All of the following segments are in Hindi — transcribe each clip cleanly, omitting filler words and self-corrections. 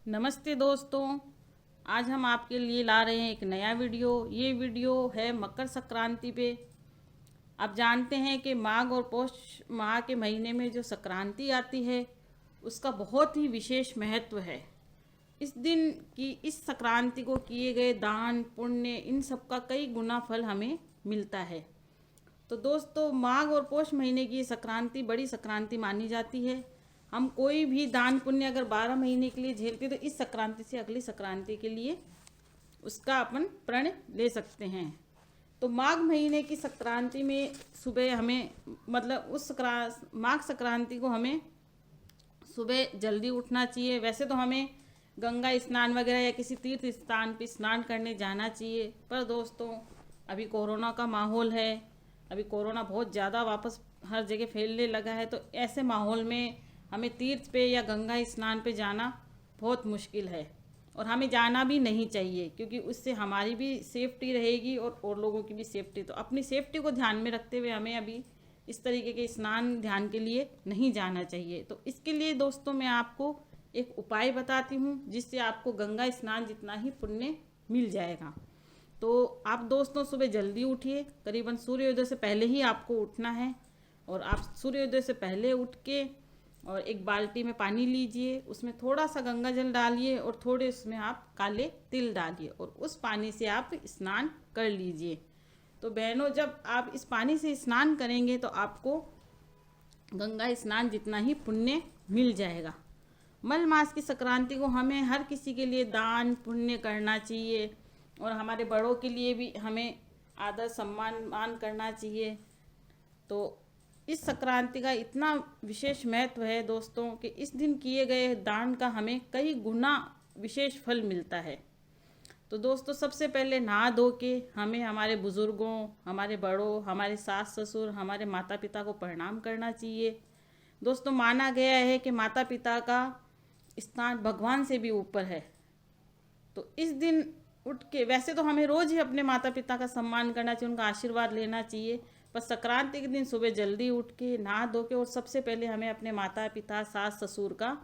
नमस्ते दोस्तों। आज हम आपके लिए ला रहे हैं एक नया वीडियो। ये वीडियो है मकर संक्रांति पे। आप जानते हैं कि माघ और पौष माह के महीने में जो संक्रांति आती है उसका बहुत ही विशेष महत्व है। इस दिन की इस संक्रांति को किए गए दान पुण्य इन सब का कई गुना फल हमें मिलता है। तो दोस्तों, माघ और पौष महीने की संक्रांति बड़ी संक्रांति मानी जाती है। हम कोई भी दान पुण्य अगर 12 महीने के लिए झेलते तो इस संक्रांति से अगली संक्रांति के लिए उसका अपन प्रण ले सकते हैं। तो माघ महीने की संक्रांति में सुबह हमें माघ संक्रांति को हमें सुबह जल्दी उठना चाहिए। वैसे तो हमें गंगा स्नान वगैरह या किसी तीर्थ स्थान पर स्नान करने जाना चाहिए, पर दोस्तों अभी कोरोना का माहौल है। अभी कोरोना बहुत ज़्यादा वापस हर जगह फैलने लगा है। तो ऐसे माहौल में हमें तीर्थ पे या गंगा स्नान पे जाना बहुत मुश्किल है और हमें जाना भी नहीं चाहिए, क्योंकि उससे हमारी भी सेफ्टी रहेगी और लोगों की भी सेफ्टी। तो अपनी सेफ्टी को ध्यान में रखते हुए हमें अभी इस तरीके के स्नान ध्यान के लिए नहीं जाना चाहिए। तो इसके लिए दोस्तों मैं आपको एक उपाय बताती हूँ जिससे आपको गंगा स्नान जितना ही पुण्य मिल जाएगा। तो आप दोस्तों सुबह जल्दी उठिए, करीबन सूर्योदय से पहले ही आपको उठना है। और आप सूर्योदय से पहले उठ के और एक बाल्टी में पानी लीजिए, उसमें थोड़ा सा गंगा जल डालिए और थोड़े उसमें आप काले तिल डालिए और उस पानी से आप स्नान कर लीजिए। तो बहनों, जब आप इस पानी से स्नान करेंगे तो आपको गंगा स्नान जितना ही पुण्य मिल जाएगा। मल मास की संक्रांति को हमें हर किसी के लिए दान पुण्य करना चाहिए और हमारे बड़ों के लिए भी हमें आदर सम्मान करना चाहिए। तो इस संक्रांति का इतना विशेष महत्व है दोस्तों कि इस दिन किए गए दान का हमें कई गुना विशेष फल मिलता है। तो दोस्तों, सबसे पहले नहा धो के हमें हमारे बुज़ुर्गों, हमारे बड़ों, हमारे सास ससुर, हमारे माता पिता को प्रणाम करना चाहिए। दोस्तों, माना गया है कि माता पिता का स्थान भगवान से भी ऊपर है। तो इस दिन उठ के, वैसे तो हमें रोज़ ही अपने माता पिता का सम्मान करना चाहिए, उनका आशीर्वाद लेना चाहिए, पर संक्रांति के दिन सुबह जल्दी उठ के नहा धो के और सबसे पहले हमें अपने माता पिता सास ससुर का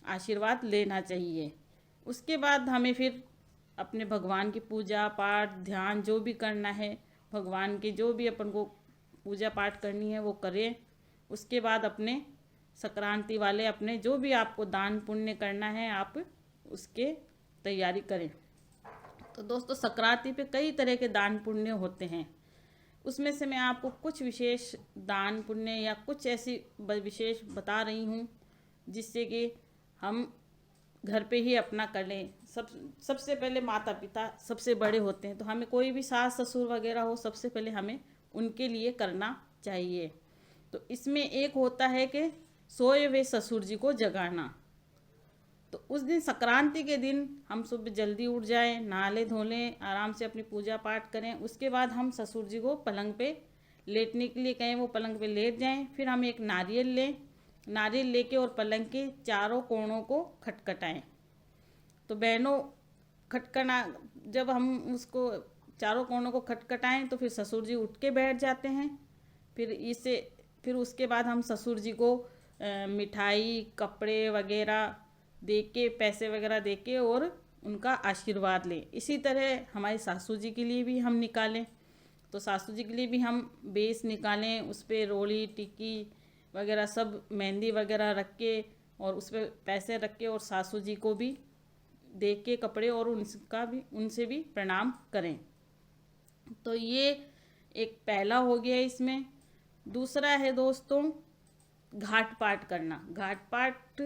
आशीर्वाद लेना चाहिए। उसके बाद हमें फिर अपने भगवान की पूजा पाठ ध्यान जो भी करना है, भगवान के जो भी अपन को पूजा पाठ करनी है वो करें। उसके बाद अपने संक्रांति वाले अपने जो भी आपको दान पुण्य करना है आप उसके तैयारी करें। तो दोस्तों, संक्रांति पे कई तरह के दान पुण्य होते हैं, उसमें से मैं आपको कुछ विशेष दान पुण्य या कुछ ऐसी विशेष बता रही हूँ जिससे कि हम घर पे ही अपना कर लें। सबसे पहले माता पिता सबसे बड़े होते हैं, तो हमें कोई भी सास ससुर वगैरह हो, सबसे पहले हमें उनके लिए करना चाहिए। तो इसमें एक होता है कि सोए हुए ससुर जी को जगाना। तो उस दिन संक्रांति के दिन हम सुबह जल्दी उठ जाएं, नहा लें धो लें, आराम से अपनी पूजा पाठ करें। उसके बाद हम ससुर जी को पलंग पे लेटने के लिए कहें, वो पलंग पे लेट जाएं। फिर हम एक नारियल लें, नारियल लेके और पलंग के चारों कोणों को खटखटाएं। तो बहनों, जब हम उसको चारों कोणों को खटखटाएं तो फिर ससुर जी उठ के बैठ जाते हैं। फिर उसके बाद हम ससुर जी को मिठाई कपड़े वगैरह दे के, पैसे वगैरह दे के और उनका आशीर्वाद लें। इसी तरह हमारी सासू जी के लिए भी हम निकालें। तो सासू जी के लिए भी हम बेस निकालें, उस पर रोली टिक्की वगैरह सब मेहंदी वगैरह रख के और उस पर पैसे रख के और सासू जी को भी दे के कपड़े और उनसे भी प्रणाम करें। तो ये एक पहला हो गया इसमें। दूसरा है दोस्तों घाट पाठ करना। घाट पाठ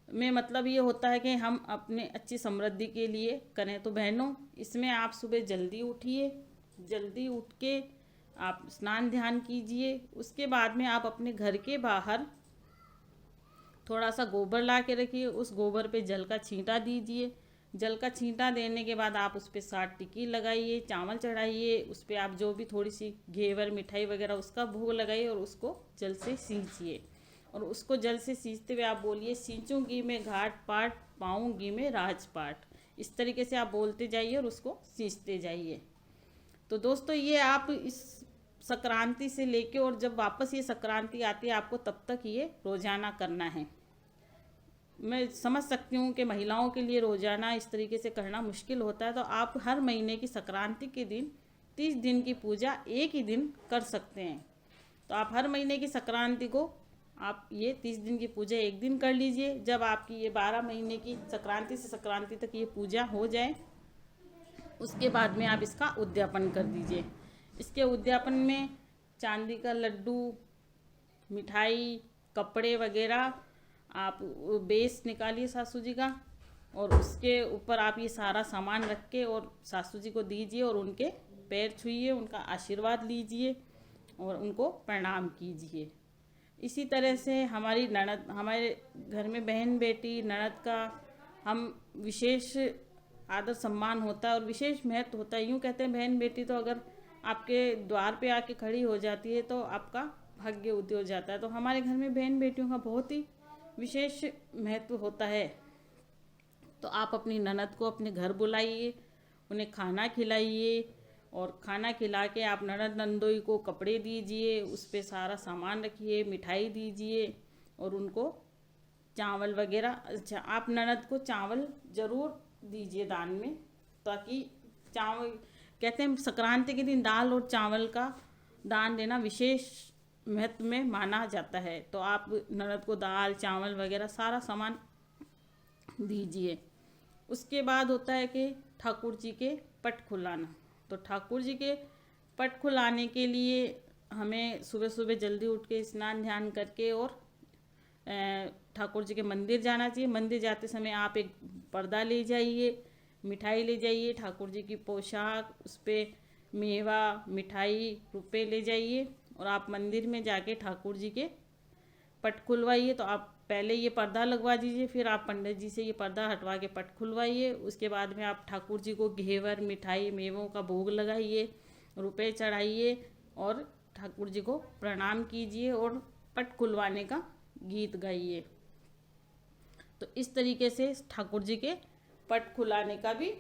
में मतलब ये होता है कि हम अपने अच्छी समृद्धि के लिए करें। तो बहनों, इसमें आप सुबह जल्दी उठिए, जल्दी उठ के आप स्नान ध्यान कीजिए। उसके बाद में आप अपने घर के बाहर थोड़ा सा गोबर ला के रखिए, उस गोबर पे जल का छींटा दीजिए। जल का छींटा देने के बाद आप उस पर 60 टिक्की लगाइए, चावल चढ़ाइए, उस पर आप जो भी थोड़ी सी घेवर मिठाई वगैरह उसका भोग लगाइए और उसको जल से सींचिए। और उसको जल से सींचते हुए आप बोलिए, सींचूंगी मैं घाट पाट, पाऊंगी मैं राजपाट। इस तरीके से आप बोलते जाइए और उसको सींचते जाइए। तो दोस्तों, ये आप इस संक्रांति से लेके और जब वापस ये संक्रांति आती है आपको तब तक ये रोजाना करना है। मैं समझ सकती हूँ कि महिलाओं के लिए रोज़ाना इस तरीके से करना मुश्किल होता है, तो आप हर महीने की संक्रांति के दिन 30 दिन की पूजा एक ही दिन कर सकते हैं। तो आप हर महीने की संक्रांति को आप ये 30 दिन की पूजा एक दिन कर लीजिए। जब आपकी ये 12 महीने की संक्रांति से संक्रांति तक ये पूजा हो जाए, उसके बाद में आप इसका उद्यापन कर दीजिए। इसके उद्यापन में चांदी का लड्डू, मिठाई, कपड़े वगैरह आप बेस निकालिए सासू जी का, और उसके ऊपर आप ये सारा सामान रख के और सासू जी को दीजिए और उनके पैर छूइए, उनका आशीर्वाद लीजिए और उनको प्रणाम कीजिए। इसी तरह से हमारी ननद, हमारे घर में बहन बेटी ननद का हम विशेष आदर सम्मान होता है और विशेष महत्व होता है। यूँ कहते हैं बहन बेटी तो अगर आपके द्वार पे आके खड़ी हो जाती है तो आपका भाग्य उदय हो जाता है। तो हमारे घर में बहन बेटियों का बहुत ही विशेष महत्व होता है। तो आप अपनी ननद को अपने घर बुलाइए, उन्हें खाना खिलाइए और खाना खिला के आप ननद नंदोई को कपड़े दीजिए, उस पर सारा सामान रखिए, मिठाई दीजिए और उनको चावल वगैरह, अच्छा आप ननद को चावल ज़रूर दीजिए दान में, ताकि चावल कहते हैं संक्रांति के दिन दाल और चावल का दान देना विशेष महत्व में माना जाता है। तो आप ननद को दाल चावल वगैरह सारा सामान दीजिए। उसके बाद होता है कि ठाकुर जी के पट खुलाना। तो ठाकुर जी के पट खुलाने के लिए हमें सुबह सुबह जल्दी उठ के स्नान ध्यान करके और ठाकुर जी के मंदिर जाना चाहिए। मंदिर जाते समय आप एक पर्दा ले जाइए, मिठाई ले जाइए, ठाकुर जी की पोशाक, उस पर मेवा, मिठाई, रुपए ले जाइए और आप मंदिर में जाके ठाकुर जी के पट खुलवाइए। तो आप पहले ये पर्दा लगवा दीजिए, फिर आप पंडित जी से ये पर्दा हटवा के पट खुलवाइए। उसके बाद में आप ठाकुर जी को घेवर, मिठाई, मेवों का भोग लगाइए, रुपए चढ़ाइए और ठाकुर जी को प्रणाम कीजिए और पट खुलवाने का गीत गाइए। तो इस तरीके से ठाकुर जी के पट खुलाने का भी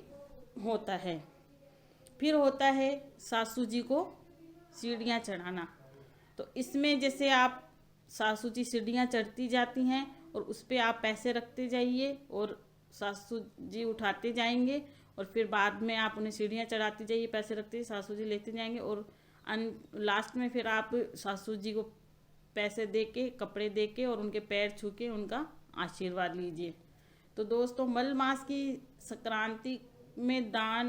होता है। फिर होता है सासू जी को सीढ़ियाँ चढ़ाना। तो इसमें जैसे आप सासू जी सीढ़ियाँ चढ़ती जाती हैं और उस पर आप पैसे रखते जाइए और सासू जी उठाते जाएंगे और फिर बाद में आप उन्हें सीढ़ियाँ चढ़ाते जाइए, पैसे रखते सासू जी लेते जाएंगे और लास्ट में फिर आप सासू जी को पैसे दे के, कपड़े दे के और उनके पैर छू के उनका आशीर्वाद लीजिए। तो दोस्तों मल मास की संक्रांति में दान,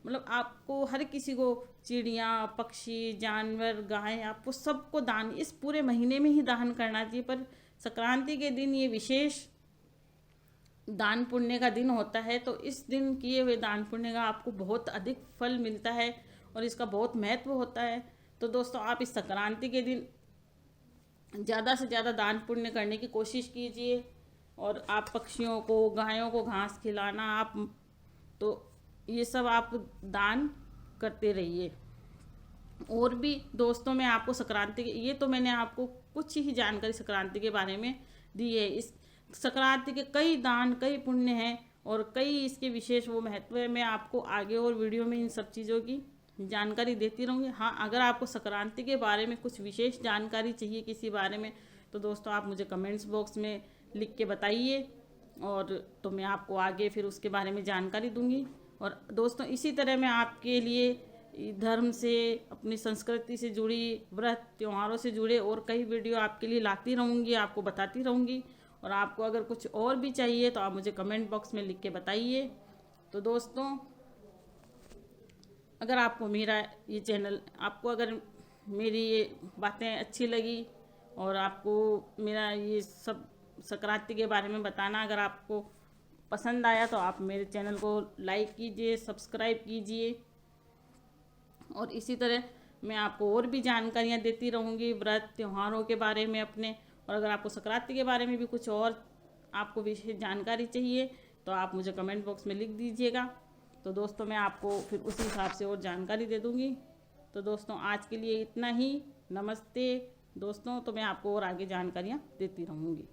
मतलब आपको हर किसी को, चिड़िया, पक्षी, जानवर, गाय, आपको सबको दान इस पूरे महीने में ही दान करना चाहिए। पर संक्रांति के दिन ये विशेष दान पुण्य का दिन होता है। तो इस दिन किए हुए दान पुण्य का आपको बहुत अधिक फल मिलता है और इसका बहुत महत्व होता है। तो दोस्तों आप इस संक्रांति के दिन ज़्यादा से ज़्यादा दान पुण्य करने की कोशिश कीजिए और आप पक्षियों को, गायों को घास खिलाना, आप तो ये सब आप दान करते रहिए। और भी दोस्तों मैं आपको संक्रांति के, ये तो मैंने आपको कुछ ही जानकारी संक्रांति के बारे में दी है। इस संक्रांति के कई दान, कई पुण्य हैं और कई इसके विशेष वो महत्व है। मैं आपको आगे और वीडियो में इन सब चीज़ों की जानकारी देती रहूँगी। हाँ, अगर आपको संक्रांति के बारे में कुछ विशेष जानकारी चाहिए किसी बारे में, तो दोस्तों आप मुझे कमेंट्स बॉक्स में लिख के बताइए और तो मैं आपको आगे फिर उसके बारे में जानकारी दूंगी। और दोस्तों इसी तरह मैं आपके लिए धर्म से, अपनी संस्कृति से जुड़ी, व्रत त्योहारों से जुड़े और कई वीडियो आपके लिए लाती रहूँगी, आपको बताती रहूँगी। और आपको अगर कुछ और भी चाहिए तो आप मुझे कमेंट बॉक्स में लिख के बताइए। तो दोस्तों अगर आपको मेरा ये चैनल, आपको अगर मेरी ये बातें अच्छी लगी और आपको मेरा ये सब संक्रांति के बारे में बताना अगर आपको पसंद आया, तो आप मेरे चैनल को लाइक कीजिए, सब्सक्राइब कीजिए। और इसी तरह मैं आपको और भी जानकारियाँ देती रहूँगी व्रत त्योहारों के बारे में अपने। और अगर आपको संक्रांति के बारे में भी कुछ और आपको विशेष जानकारी चाहिए तो आप मुझे कमेंट बॉक्स में लिख दीजिएगा। तो दोस्तों मैं आपको फिर उसी हिसाब से और जानकारी दे दूँगी। तो दोस्तों आज के लिए इतना ही। नमस्ते दोस्तों। तो मैं आपको और आगे जानकारियाँ देती रहूँगी।